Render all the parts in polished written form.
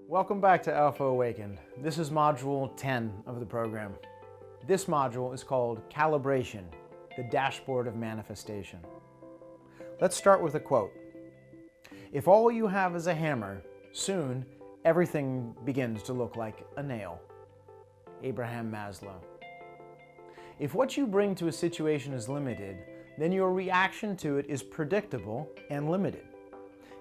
Welcome back to Alpha Awakened. This is module 10 of the program. This module is called Calibration, the dashboard of manifestation. Let's start with a quote. If all you have is a hammer, soon everything begins to look like a nail. Abraham Maslow. If what you bring to a situation is limited, then your reaction to it is predictable and limited.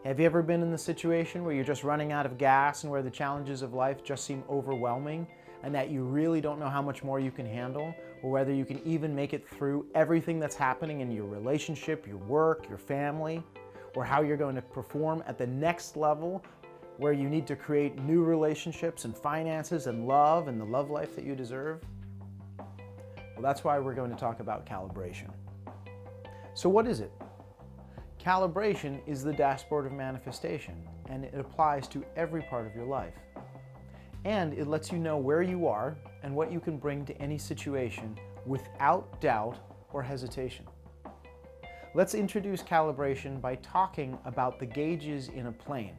Have you ever been in the situation where you're just running out of gas and where the challenges of life just seem overwhelming and that you really don't know how much more you can handle or whether you can even make it through everything that's happening in your relationship, your work, your family, or how you're going to perform at the next level where you need to create new relationships and finances and love and the love life that you deserve? Well, that's why we're going to talk about calibration. So what is it? Calibration is the dashboard of manifestation, and it applies to every part of your life. And it lets you know where you are and what you can bring to any situation without doubt or hesitation. Let's introduce calibration by talking about the gauges in a plane.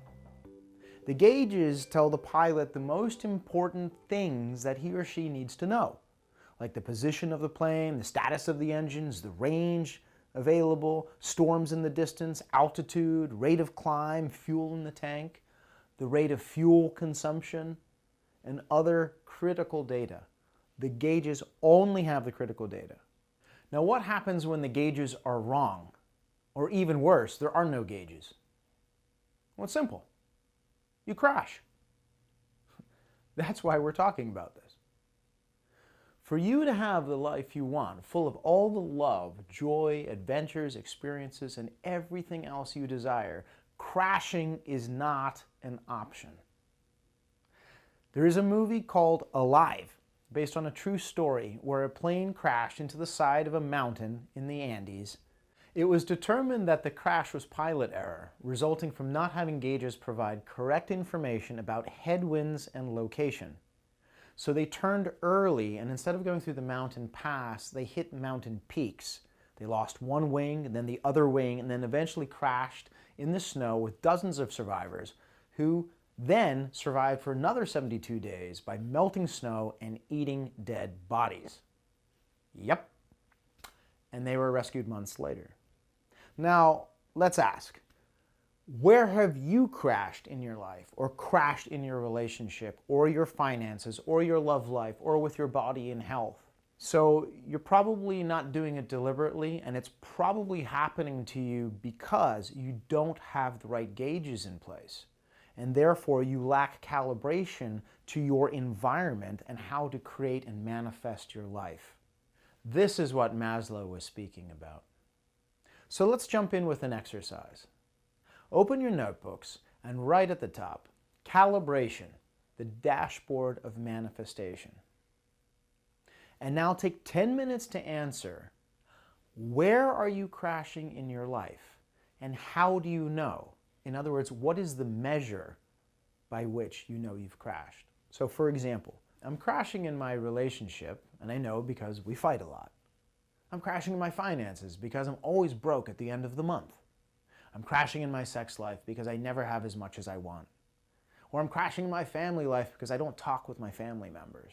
The gauges tell the pilot the most important things that he or she needs to know, like the position of the plane, the status of the engines, the range available, storms in the distance, altitude, rate of climb, fuel in the tank, the rate of fuel consumption, and other critical data. The gauges only have the critical data. Now, what happens when the gauges are wrong? Or even worse, there are no gauges? Well, it's simple. You crash. That's why we're talking about this. For you to have the life you want, full of all the love, joy, adventures, experiences, and everything else you desire, crashing is not an option. There is a movie called Alive, based on a true story where a plane crashed into the side of a mountain in the Andes. It was determined that the crash was pilot error, resulting from not having gauges provide correct information about headwinds and location. So they turned early, and instead of going through the mountain pass, they hit mountain peaks. They lost one wing, and then the other wing, and then eventually crashed in the snow with dozens of survivors who then survived for another 72 days by melting snow and eating dead bodies. Yep. And they were rescued months later. Now, let's ask, where have you crashed in your life, or crashed in your relationship, or your finances, or your love life, or with your body and health? So you're probably not doing it deliberately, and it's probably happening to you because you don't have the right gauges in place. And therefore you lack calibration to your environment and how to create and manifest your life. This is what Maslow was speaking about. So let's jump in with an exercise. Open your notebooks and write at the top, Calibration, the dashboard of manifestation. And now take 10 minutes to answer, where are you crashing in your life? And how do you know? In other words, what is the measure by which you know you've crashed? So for example, I'm crashing in my relationship, and I know because we fight a lot. I'm crashing in my finances because I'm always broke at the end of the month. I'm crashing in my sex life because I never have as much as I want. Or I'm crashing in my family life because I don't talk with my family members.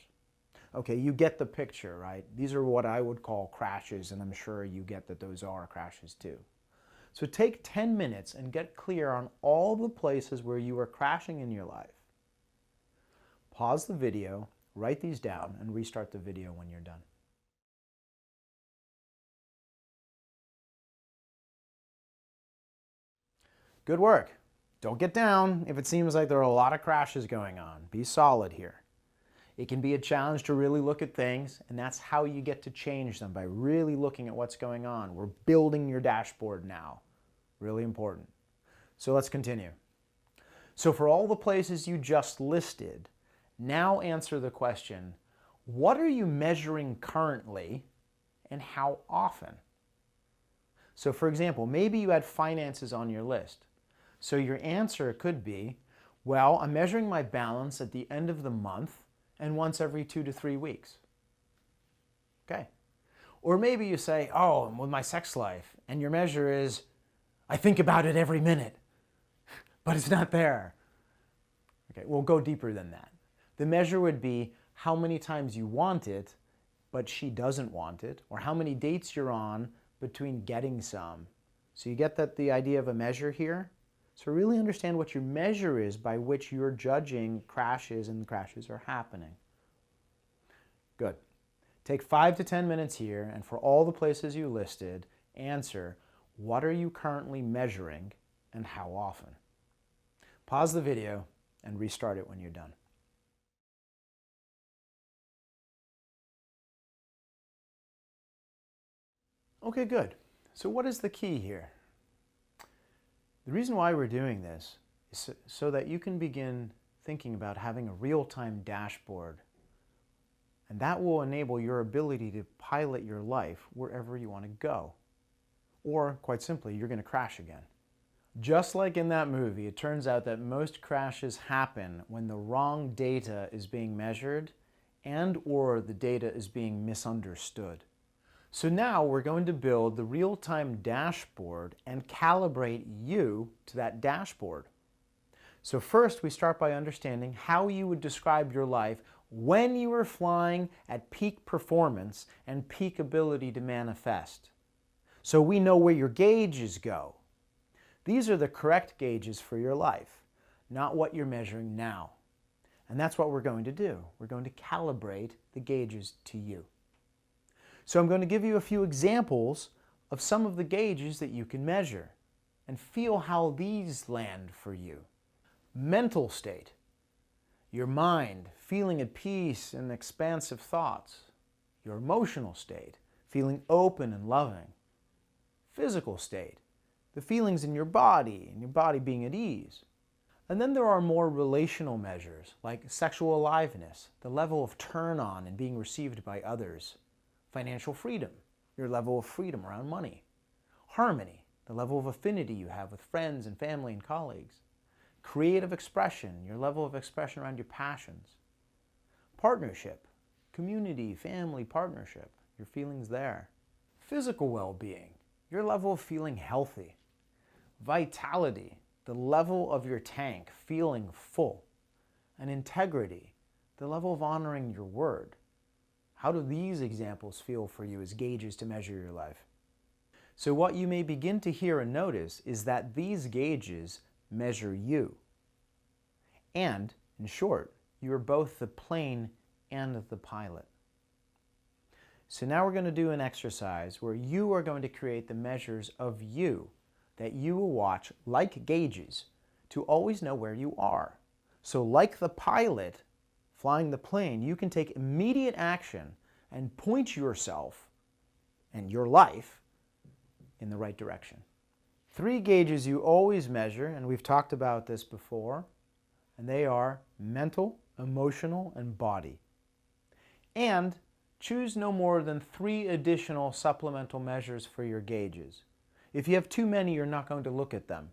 Okay, you get the picture, right? These are what I would call crashes, and I'm sure you get that those are crashes too. So take 10 minutes and get clear on all the places where you are crashing in your life. Pause the video, write these down, and restart the video when you're done. Good work. Don't get down if it seems like there are a lot of crashes going on. Be solid here. It can be a challenge to really look at things, and that's how you get to change them, by really looking at what's going on. We're building your dashboard now. Really important. So let's continue. So for all the places you just listed, now answer the question, what are you measuring currently and how often? So for example, maybe you had finances on your list. So your answer could be, well, I'm measuring my balance at the end of the month and once every 2 to 3 weeks. Okay. Or maybe you say, oh, I'm with my sex life, and your measure is, I think about it every minute, but it's not there. Okay, we'll go deeper than that. The measure would be how many times you want it, but she doesn't want it, or how many dates you're on between getting some. So you get that the idea of a measure here? So really understand what your measure is by which you're judging crashes and crashes are happening. Good. Take 5 to 10 minutes here, and for all the places you listed, answer, what are you currently measuring and how often? Pause the video and restart it when you're done. Okay, good. So what is the key here? The reason why we're doing this is so that you can begin thinking about having a real-time dashboard. And that will enable your ability to pilot your life wherever you want to go. Or, quite simply, you're going to crash again. Just like in that movie, it turns out that most crashes happen when the wrong data is being measured and or the data is being misunderstood. So now we're going to build the real-time dashboard and calibrate you to that dashboard. So first we start by understanding how you would describe your life when you were flying at peak performance and peak ability to manifest. So we know where your gauges go. These are the correct gauges for your life, not what you're measuring now. And that's what we're going to do. We're going to calibrate the gauges to you. So I'm going to give you a few examples of some of the gauges that you can measure and feel how these land for you. Mental state, your mind, feeling at peace and expansive thoughts. Your emotional state, feeling open and loving. Physical state, the feelings in your body and your body being at ease. And then there are more relational measures like sexual aliveness, the level of turn on and being received by others. Financial freedom, your level of freedom around money. Harmony, the level of affinity you have with friends and family and colleagues. Creative expression, your level of expression around your passions. Partnership, community, family, partnership, your feelings there. Physical well-being, your level of feeling healthy. Vitality, the level of your tank feeling full. And integrity, the level of honoring your word. How do these examples feel for you as gauges to measure your life? So what you may begin to hear and notice is that these gauges measure you. And, in short, you are both the plane and the pilot. So now we're going to do an exercise where you are going to create the measures of you that you will watch like gauges to always know where you are. So like the pilot flying the plane, you can take immediate action and point yourself and your life in the right direction. 3 gauges you always measure, and we've talked about this before, and they are mental, emotional, and body. And choose no more than 3 additional supplemental measures for your gauges. If you have too many, you're not going to look at them.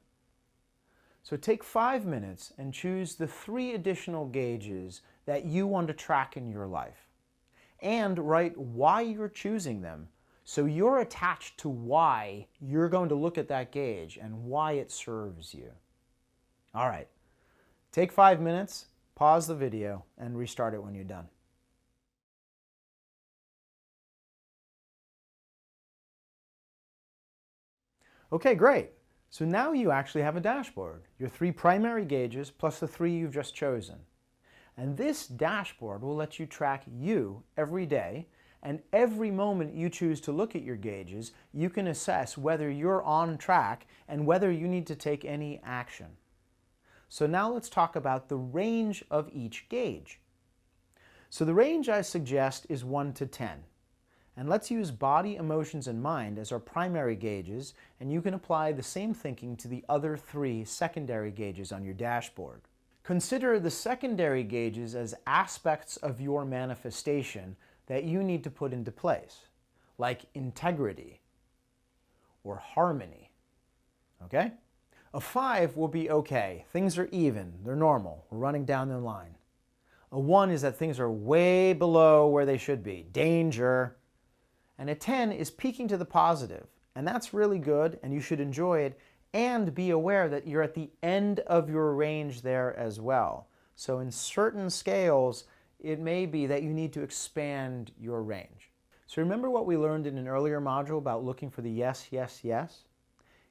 So take 5 minutes and choose the 3 additional gauges that you want to track in your life. And write why you're choosing them, so you're attached to why you're going to look at that gauge and why it serves you. All right, take 5 minutes, pause the video, and restart it when you're done. Okay, great. So now you actually have a dashboard, your 3 primary gauges plus the 3 you've just chosen. And this dashboard will let you track you every day, and every moment you choose to look at your gauges, you can assess whether you're on track and whether you need to take any action. So now let's talk about the range of each gauge. So the range I suggest is 1 to 10. And let's use body, emotions, and mind as our primary gauges, and you can apply the same thinking to the other 3 secondary gauges on your dashboard. Consider the secondary gauges as aspects of your manifestation that you need to put into place, like integrity or harmony. Okay? A 5 will be okay. Things are even. They're normal. We're running down the line. A 1 is that things are way below where they should be. Danger. And a 10 is peaking to the positive. And that's really good, and you should enjoy it, and be aware that you're at the end of your range there as well. So in certain scales, it may be that you need to expand your range. So remember what we learned in an earlier module about looking for the yes, yes, yes?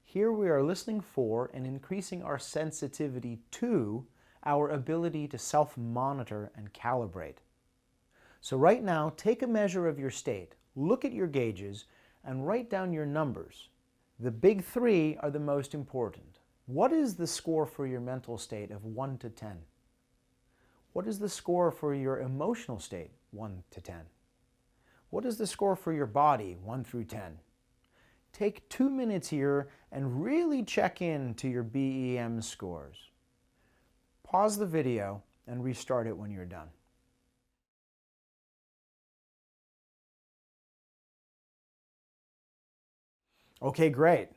Here we are listening for and increasing our sensitivity to our ability to self-monitor and calibrate. So right now, take a measure of your state, look at your gauges, and write down your numbers. The big three are the most important. What is the score for your mental state of 1 to 10? What is the score for your emotional state, 1 to 10? What is the score for your body, 1 through 10? Take 2 minutes here and really check in to your BEM scores. Pause the video and restart it when you're done. Okay, great.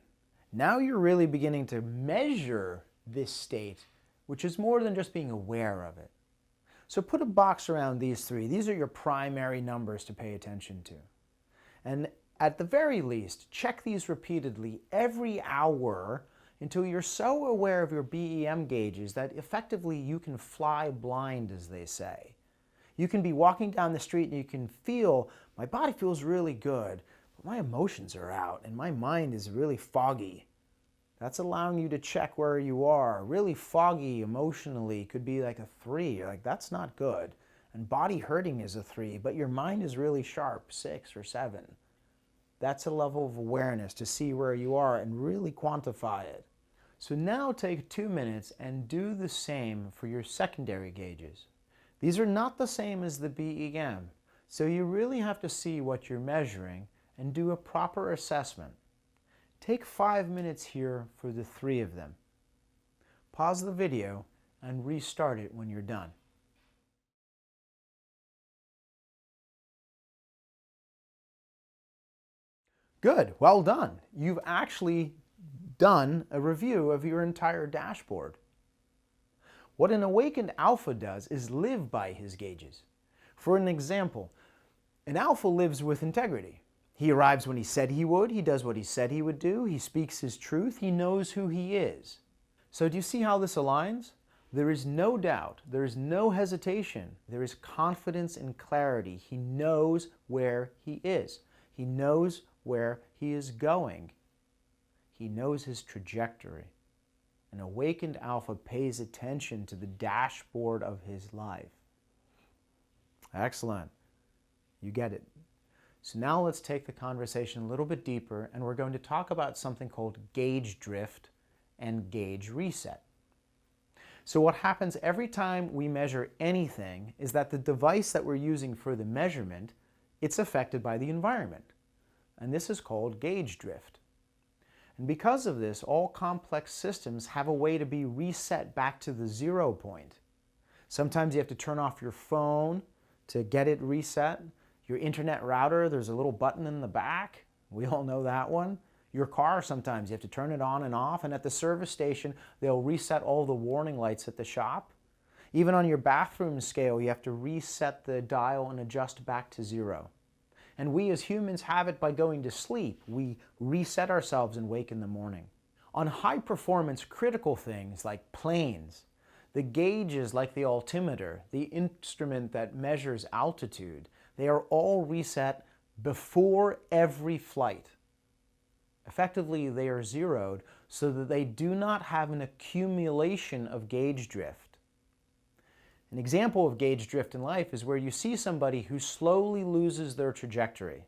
Now you're really beginning to measure this state, which is more than just being aware of it. So put a box around these three. These are your primary numbers to pay attention to. And at the very least, check these repeatedly every hour until you're so aware of your BEM gauges that effectively you can fly blind, as they say. You can be walking down the street and you can feel, my body feels really good, but my emotions are out and my mind is really foggy. That's allowing you to check where you are. Really foggy emotionally could be like a 3. You're like, that's not good. And body hurting is a 3, but your mind is really sharp, 6 or 7. That's a level of awareness to see where you are and really quantify it. So now take 2 minutes and do the same for your secondary gauges. These are not the same as the BEM, so you really have to see what you're measuring and do a proper assessment. Take 5 minutes here for the 3 of them. Pause the video and restart it when you're done. Good, well done. You've actually done a review of your entire dashboard. What an awakened alpha does is live by his gauges. For an example, an alpha lives with integrity. He arrives when he said he would, he does what he said he would do, he speaks his truth, he knows who he is. So do you see how this aligns? There is no doubt, there is no hesitation, there is confidence and clarity. He knows where he is. He knows where he is going. He knows his trajectory. An awakened alpha pays attention to the dashboard of his life. Excellent. You get it. So now let's take the conversation a little bit deeper, and we're going to talk about something called gauge drift and gauge reset. So what happens every time we measure anything is that the device that we're using for the measurement, it's affected by the environment. And this is called gauge drift. And because of this, all complex systems have a way to be reset back to the 0 point. Sometimes you have to turn off your phone to get it reset. Your internet router, there's a little button in the back. We all know that one. Your car, sometimes you have to turn it on and off. And at the service station, they'll reset all the warning lights at the shop. Even on your bathroom scale, you have to reset the dial and adjust back to 0. And we as humans have it by going to sleep. We reset ourselves and wake in the morning. On high performance critical things like planes, the gauges like the altimeter, the instrument that measures altitude, they are all reset before every flight. Effectively, they are zeroed so that they do not have an accumulation of gauge drift. An example of gauge drift in life is where you see somebody who slowly loses their trajectory.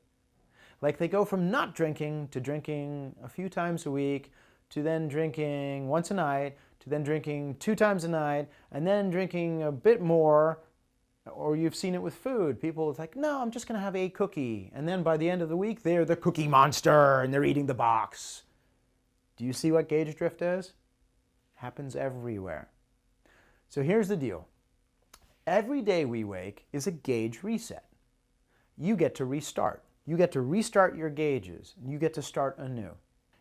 Like they go from not drinking to drinking a few times a week, to then drinking once a night, to then drinking 2 times a night, and then drinking a bit more. Or you've seen it with food. People, it's like, no, I'm just going to have a cookie. And then by the end of the week, they're the cookie monster and they're eating the box. Do you see what gauge drift is? Happens everywhere. So here's the deal. Every day we wake is a gauge reset. You get to restart. You get to restart your gauges. And you get to start anew.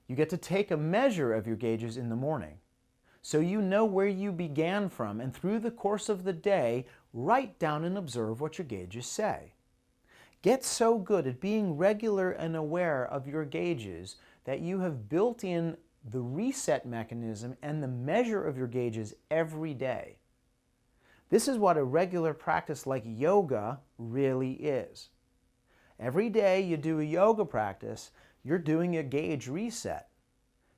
You get to take a measure of your gauges in the morning. So you know where you began from, and through the course of the day, write down and observe what your gauges say. Get so good at being regular and aware of your gauges that you have built in the reset mechanism and the measure of your gauges every day. This is what a regular practice like yoga really is. Every day you do a yoga practice, you're doing a gauge reset.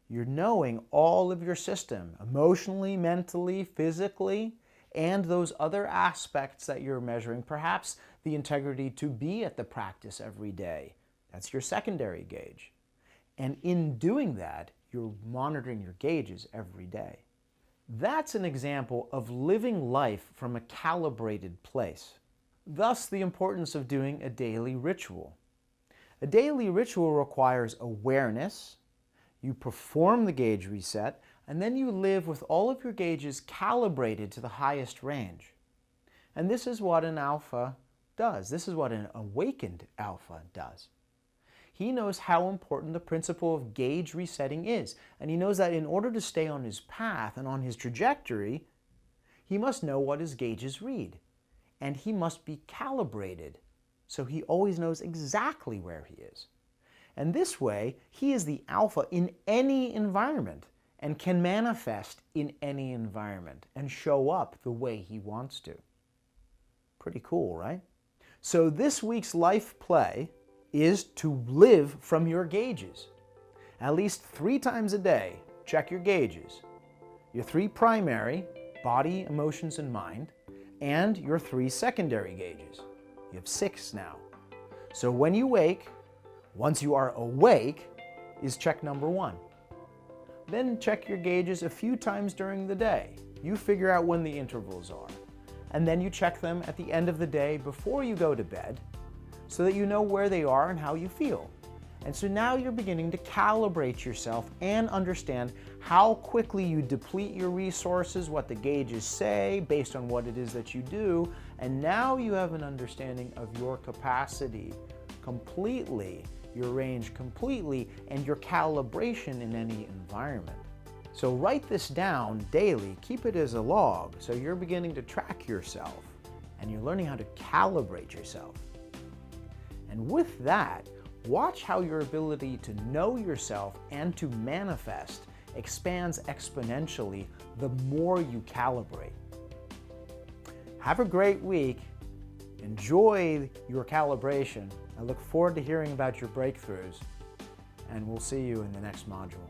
You're knowing all of your system, emotionally, mentally, physically, and those other aspects that you're measuring. Perhaps the integrity to be at the practice every day. That's your secondary gauge. And in doing that, you're monitoring your gauges every day. That's an example of living life from a calibrated place. Thus, the importance of doing a daily ritual. A daily ritual requires awareness. You perform the gauge reset, and then you live with all of your gauges calibrated to the highest range. And this is what an alpha does. This is what an awakened alpha does. He knows how important the principle of gauge resetting is, and he knows that in order to stay on his path and on his trajectory, he must know what his gauges read, and he must be calibrated, so he always knows exactly where he is. And this way, he is the alpha in any environment and can manifest in any environment and show up the way he wants to. Pretty cool, right? So this week's life play is to live from your gauges. At least 3 times a day, check your gauges. Your 3 primary, body, emotions, and mind, and your 3 secondary gauges. You have 6 now. So when you wake, once you are awake, is check number 1. Then check your gauges a few times during the day. You figure out when the intervals are. And then you check them at the end of the day before you go to bed, so that you know where they are and how you feel. And so now you're beginning to calibrate yourself and understand how quickly you deplete your resources, what the gauges say based on what it is that you do, and now you have an understanding of your capacity completely, your range completely, and your calibration in any environment. So write this down daily, keep it as a log, so you're beginning to track yourself, and you're learning how to calibrate yourself. And with that, watch how your ability to know yourself and to manifest expands exponentially the more you calibrate. Have a great week. Enjoy your calibration. I look forward to hearing about your breakthroughs, and we'll see you in the next module.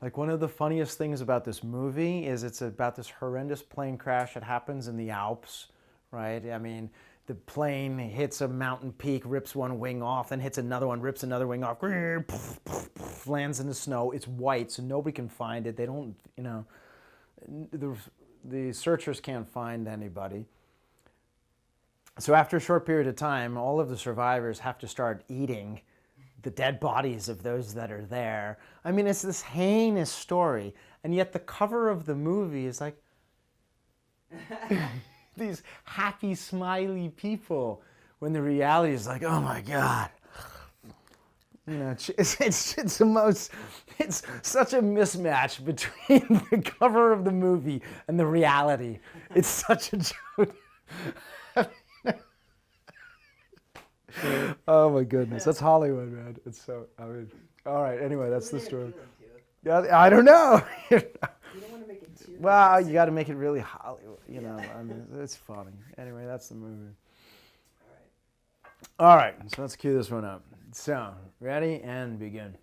Like, one of the funniest things about this movie is it's about this horrendous plane crash that happens in the Alps, right? I mean, the plane hits a mountain peak, rips one wing off, then hits another one, rips another wing off, lands in the snow. It's white, so nobody can find it. They don't, the searchers can't find anybody. So after a short period of time, all of the survivors have to start eating the dead bodies of those that are there. I mean, it's this heinous story, and yet the cover of the movie is like these happy, smiley people, when the reality is like, oh my God. It's such a mismatch between the cover of the movie and the reality. It's such a joke. Oh my goodness, that's Hollywood, man. It's so, all right, anyway, that's the story. Yeah, I don't know. You don't want to make it too well, you got to make it really Hollywood, I mean, it's funny. Anyway, that's the movie. All right, so let's cue this one up. So, ready and begin.